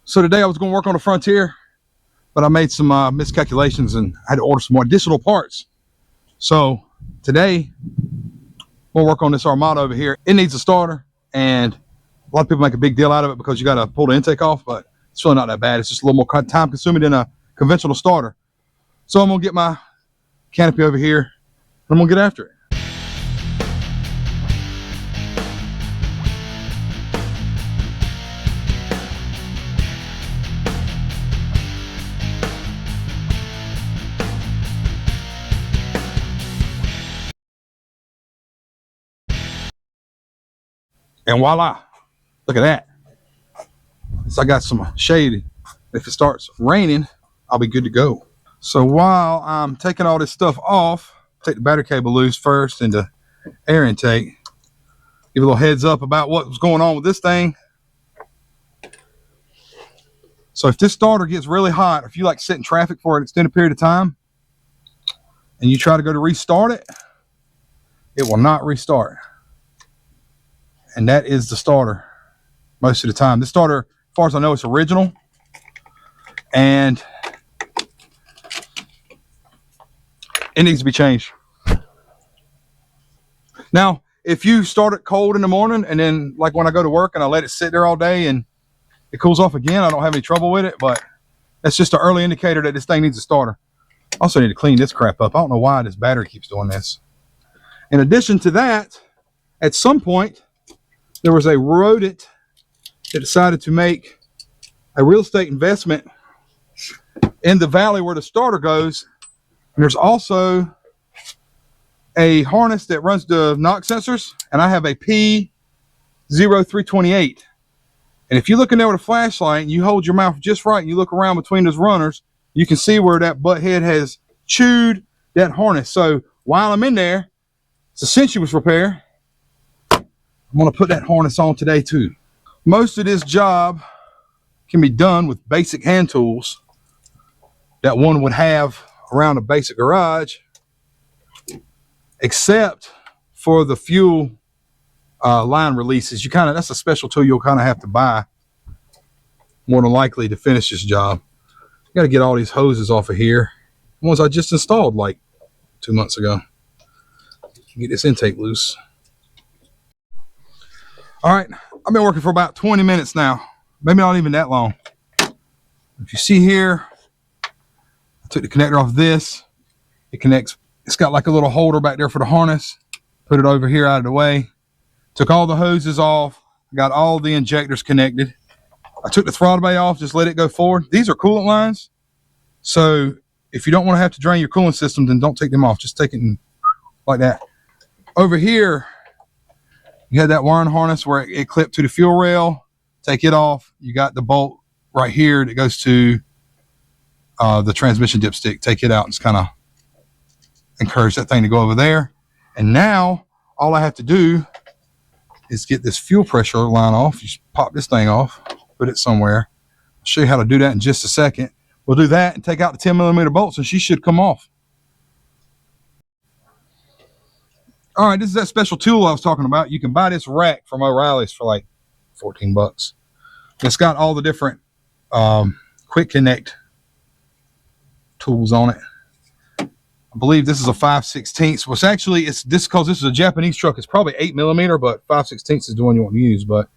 So today I was going to work on the Frontier, but I made some miscalculations and I had to order some more additional parts. So today we'll work on this Armada over here. It needs a starter, and a lot of people make a big deal out of it because you got to pull the intake off, but it's really not that bad. It's just a little more time consuming than a conventional starter. So I'm going to get my canopy over here and I'm going to get after it. And voila, look at that. So I got some shade. If it starts raining, I'll be good to go. So while I'm taking all this stuff off, take the battery cable loose first and the air intake. Give a little heads up about what was going on with this thing. So if this starter gets really hot, if you like sit in traffic for an extended period of time and you try to go to restart it, it will not restart. And that is the starter most of the time. This starter, as far as I know, it's original. And it needs to be changed. Now, if you start it cold in the morning and then like when I go to work and I let it sit there all day and it cools off again, I don't have any trouble with it, but that's just an early indicator that this thing needs a starter. I also need to clean this crap up. I don't know why this battery keeps doing this. In addition to that, at some point, there was a rodent that decided to make a real estate investment in the valley where the starter goes. And there's also a harness that runs the knock sensors, and I have a P0328. And if you look in there with a flashlight and you hold your mouth just right and you look around between those runners, you can see where that butt head has chewed that harness. So while I'm in there, it's a sensuous repair. I'm going to put that harness on today too. Most of this job can be done with basic hand tools that one would have around a basic garage, except for the fuel line releases. That's a special tool you'll kind of have to buy more than likely to finish this job. Got to get all these hoses off of here. The ones I just installed like 2 months ago. Get this intake loose. All right, I've been working for about 20 minutes now. Maybe not even that long. If you see here, I took the connector off this. It connects. It's got like a little holder back there for the harness. Put it over here out of the way. Took all the hoses off. Got all the injectors connected. I took the throttle bay off, just let it go forward. These are coolant lines. So if you don't want to have to drain your coolant system, then don't take them off. Just take it like that. Over here, you had that wiring harness where it clipped to the fuel rail. Take it off. You got the bolt right here that goes to the transmission dipstick. Take it out and just kind of encourage that thing to go over there. And now all I have to do is get this fuel pressure line off. You just pop this thing off, put it somewhere. I'll show you how to do that in just a second. We'll do that and take out the 10mm bolts and she should come off. All right, this is that special tool I was talking about. You can buy this rack from O'Reilly's for like 14 bucks. It's got all the different quick connect tools on it. I believe this is a 5/16. Well, it's this because this is a Japanese truck. It's probably 8mm, but 5/16 is the one you want to use. But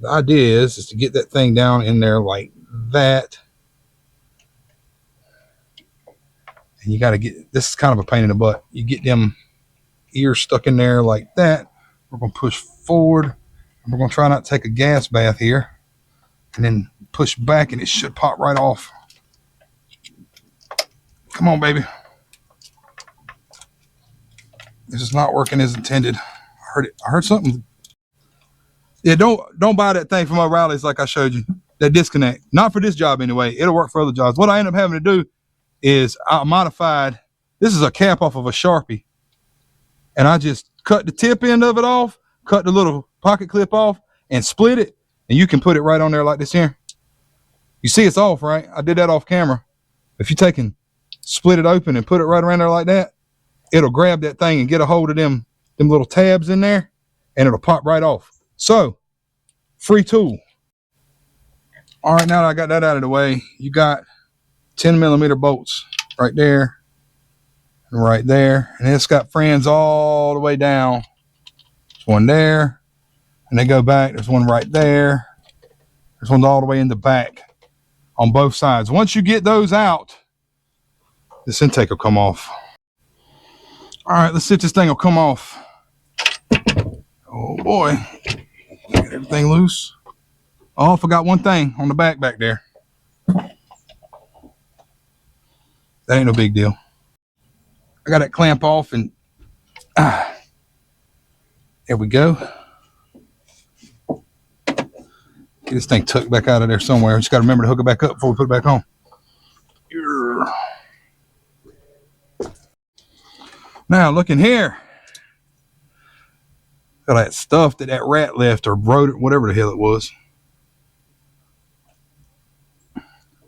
the idea is to get that thing down in there like that. And you got to get, this is kind of a pain in the butt. You get them ears stuck in there like that. We're going to push forward. And we're going to try not to take a gas bath here. And then push back and it should pop right off. Come on, baby. This is not working as intended. I heard it. I heard something. Yeah, don't buy that thing from O'Reilly's like I showed you. That disconnect. Not for this job anyway. It'll work for other jobs. What I end up having to do is I modified. This is a cap off of a Sharpie. And I just cut the tip end of it off, cut the little pocket clip off, and split it. And you can put it right on there like this here. You see it's off, right? I did that off camera. If you take and split it open and put it right around there like that, it'll grab that thing and get a hold of them little tabs in there, and it'll pop right off. So, free tool. All right, now that I got that out of the way, you got 10mm bolts right there and right there, and it's got friends all the way down. There's one there, and they go back. There's one right there. There's one all the way in the back on both sides. Once you get those out, this intake will come off. All right, let's see if this thing will come off. Oh boy, get everything loose. Oh, I forgot one thing on the back there. That ain't no big deal. I got that clamp off, and there we go. Get this thing tucked back out of there somewhere. Just got to remember to hook it back up before we put it back on. Now look in here. Got that stuff that rat left or rodent, whatever the hell it was.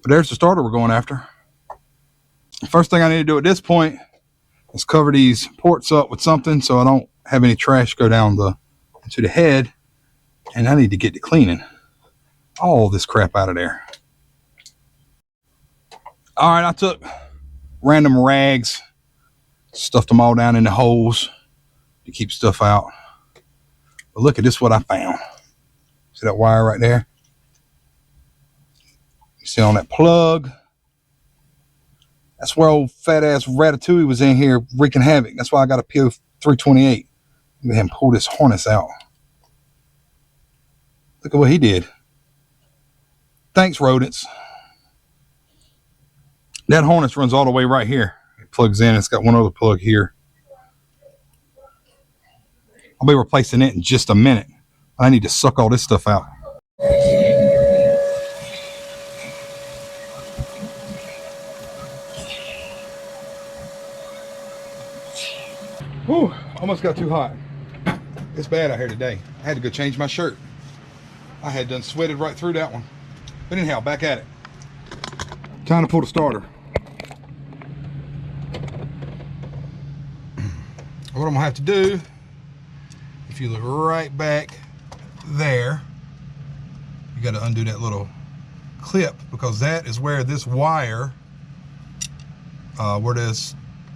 But there's the starter we're going after. The first thing I need to do at this point is cover these ports up with something so I don't have any trash go down into the head. And I need to get to cleaning all this crap out of there. All right, I took random rags, stuffed them all down in the holes to keep stuff out. But look at this, what I found. See that wire right there? You see on that plug? That's where old fat ass Ratatouille was in here wreaking havoc. That's why I got a PO 328. Go ahead and pull this harness out. Look at what he did. Thanks, rodents. That harness runs all the way right here. It plugs in. It's got one other plug here. I'll be replacing it in just a minute. I need to suck all this stuff out. Whew, almost got too hot. It's bad out here today. I had to go change my shirt. I had done sweated right through that one. But anyhow, back at it. Time to pull the starter. What I'm gonna have to do, if you look right back there, you gotta undo that little clip, because that is where this wire, where the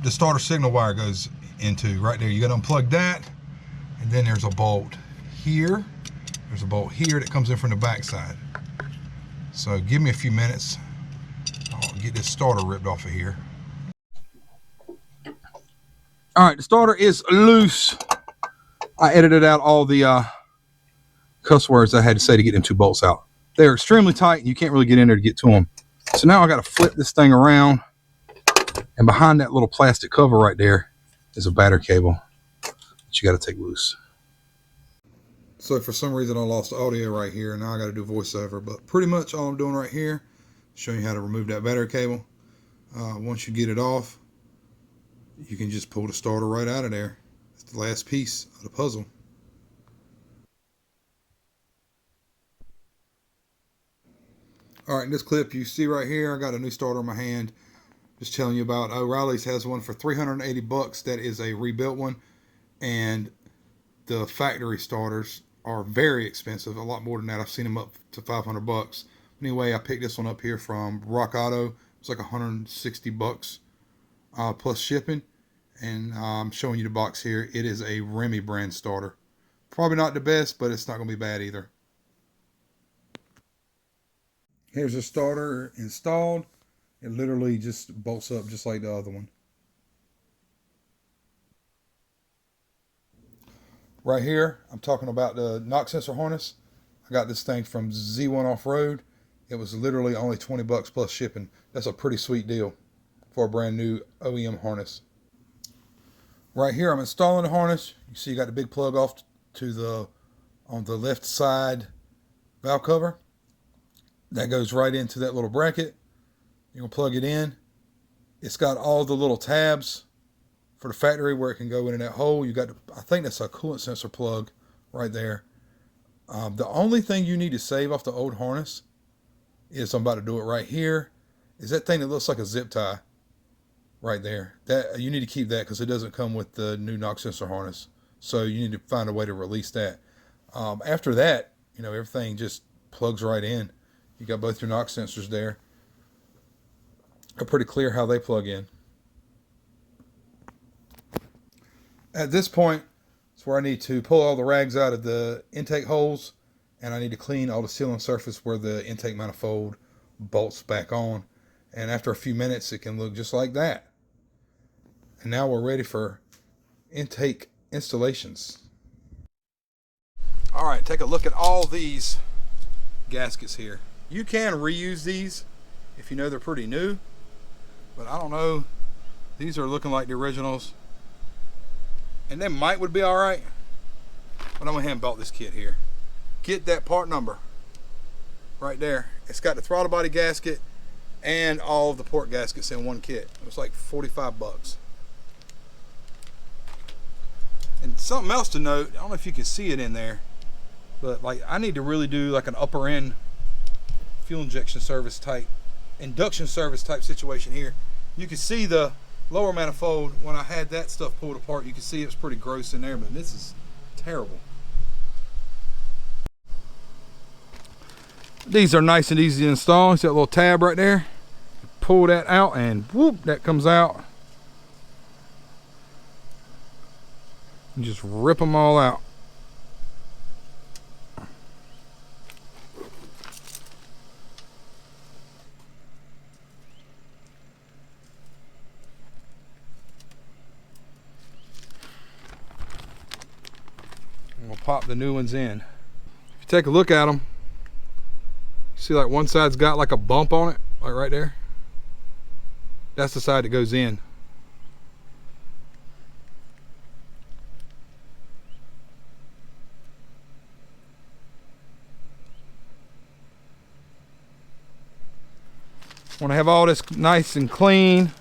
starter signal wire goes into, right there. You gotta unplug that, and then there's a bolt here. There's a bolt here that comes in from the back side. So give me a few minutes. I'll get this starter ripped off of here. All right, the starter is loose. I edited out all the cuss words I had to say to get them two bolts out. They're extremely tight and you can't really get in there to get to them. So now I got to flip this thing around, and behind that little plastic cover right there is a battery cable that you got to take loose. So for some reason I lost audio right here, and now I got to do voiceover, but pretty much all I'm doing right here, showing you how to remove that battery cable. Once you get it off, you can just pull the starter right out of there. It's the last piece of the puzzle. All right, in this clip you see right here, I got a new starter in my hand. Just telling you about O'Reilly's has one for 380 bucks. That is a rebuilt one, and the factory starters are very expensive, a lot more than that. I've seen them up to 500 bucks. Anyway, I picked this one up here from Rock Auto. It's like 160 bucks plus shipping. And I'm showing you the box here. It is a Remy brand starter. Probably not the best, but it's not going to be bad either. Here's the starter installed. It literally just bolts up just like the other one. Right here, I'm talking about the knock sensor harness. I got this thing from Z1 Off-Road. It was literally only 20 bucks plus shipping. That's a pretty sweet deal for a brand new OEM harness. Right here, I'm installing the harness. You see you got the big plug off to on the left side valve cover. That goes right into that little bracket. You're gonna plug it in. It's got all the little tabs for the factory where it can go into that hole. You got, I think that's a coolant sensor plug right there. The only thing you need to save off the old harness is, I'm about to do it right here, is that thing that looks like a zip tie right there. That you need to keep that because it doesn't come with the new knock sensor harness. So you need to find a way to release that. After that, you know, everything just plugs right in. You got both your knock sensors there. Are pretty clear how they plug in. At this point, it's where I need to pull all the rags out of the intake holes, and I need to clean all the sealing surface where the intake manifold bolts back on. And after a few minutes, it can look just like that. And now we're ready for intake installations. All right, take a look at all these gaskets here. You can reuse these if you know they're pretty new, but I don't know. These are looking like the originals, and they would be all right. But I'm gonna hand belt this kit here. Get that part number right there. It's got the throttle body gasket and all of the port gaskets in one kit. It was like 45 bucks. And something else to note, I don't know if you can see it in there, but like I need to really do like an upper end fuel injection service type, induction service type situation here. You can see the lower manifold. When I had that stuff pulled apart, you can see it was pretty gross in there, but this is terrible. These are nice and easy to install. See that little tab right there? Pull that out and whoop, that comes out. And just rip them all out. And we'll pop the new ones in. If you take a look at them, see like one side's got like a bump on it, like right there. That's the side that goes in. Want to have all this nice and clean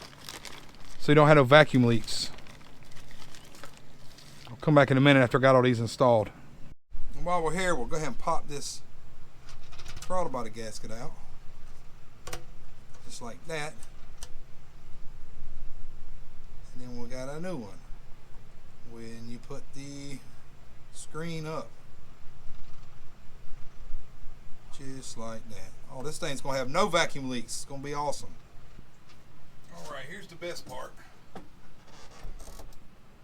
so you don't have no vacuum leaks. I'll come back in a minute after I got all these installed. And while we're here, we'll go ahead and pop this throttle body gasket out. Just like that. And then we got a new one. When you put the screen up. Just like that. Oh, this thing's gonna have no vacuum leaks. It's gonna be awesome. All right, here's the best part.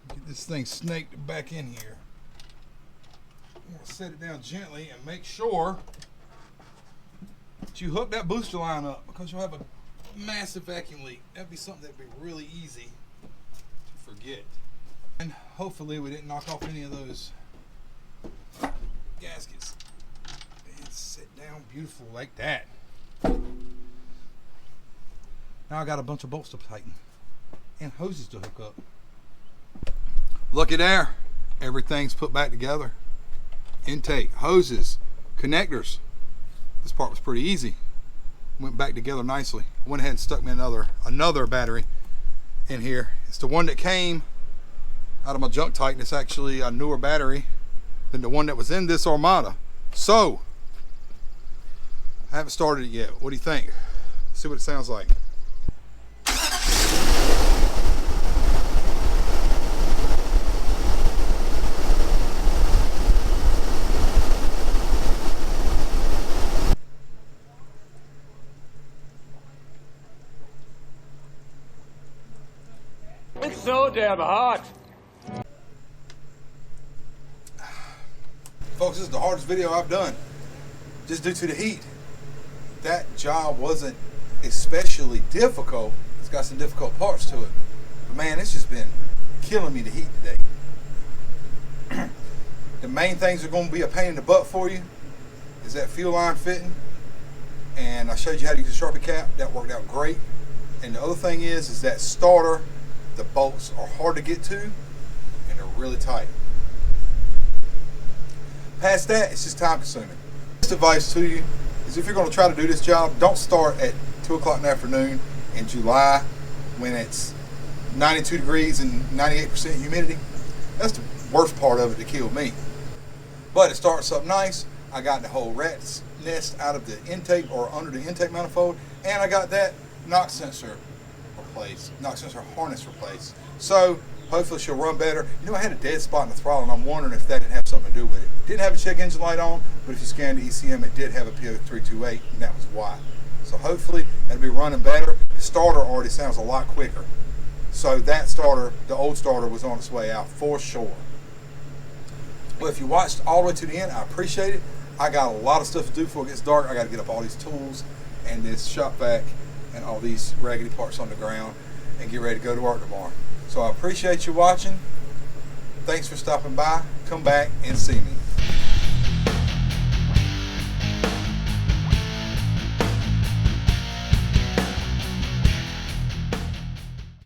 Get this thing snaked back in here. I'm gonna set it down gently and make sure that you hook that booster line up, because you'll have a massive vacuum leak. That'd be something that'd be really easy to forget. And hopefully we didn't knock off any of those gaskets. Sit down beautiful like that. Now I got a bunch of bolts to tighten and hoses to hook up. Looky there, everything's put back together. Intake, hoses, connectors. This part was pretty easy. Went back together nicely. Went ahead and stuck me another battery in here. It's the one that came out of my junk tighten. It's actually a newer battery than the one that was in this Armada. So I haven't started it yet. What do you think? See what it sounds like. It's so damn hot. Folks, this is the hardest video I've done, just due to the heat. That job wasn't especially difficult. It's got some difficult parts to it, but man, it's just been killing me, the heat today. The main things that are going to be a pain in the butt for you is that fuel line fitting, and I showed you how to use a Sharpie cap. That worked out great. And the other thing is that starter, the bolts are hard to get to and they're really tight. Past that, it's just time consuming. This advice to you is, if you're going to try to do this job, don't start at 2 o'clock in the afternoon in July when it's 92 degrees and 98% humidity. That's the worst part of it that killed me. But it starts up nice. I got the whole rat's nest out of the intake, or under the intake manifold, and I got that knock sensor replaced, knock sensor harness replaced. So Hopefully she'll run better. You know, I had a dead spot in the throttle, and I'm wondering if that didn't have something to do with it. Didn't have a check engine light on, but if you scan the ECM, it did have a PO328, and that was why. So hopefully it'll be running better. The starter already sounds a lot quicker. So that starter, the old starter, was on its way out for sure. Well, if you watched all the way to the end, I appreciate it. I got a lot of stuff to do before it gets dark. I got to get up all these tools and this shop vac and all these raggedy parts on the ground and get ready to go to work tomorrow. So I appreciate you watching. Thanks for stopping by. Come back and see me.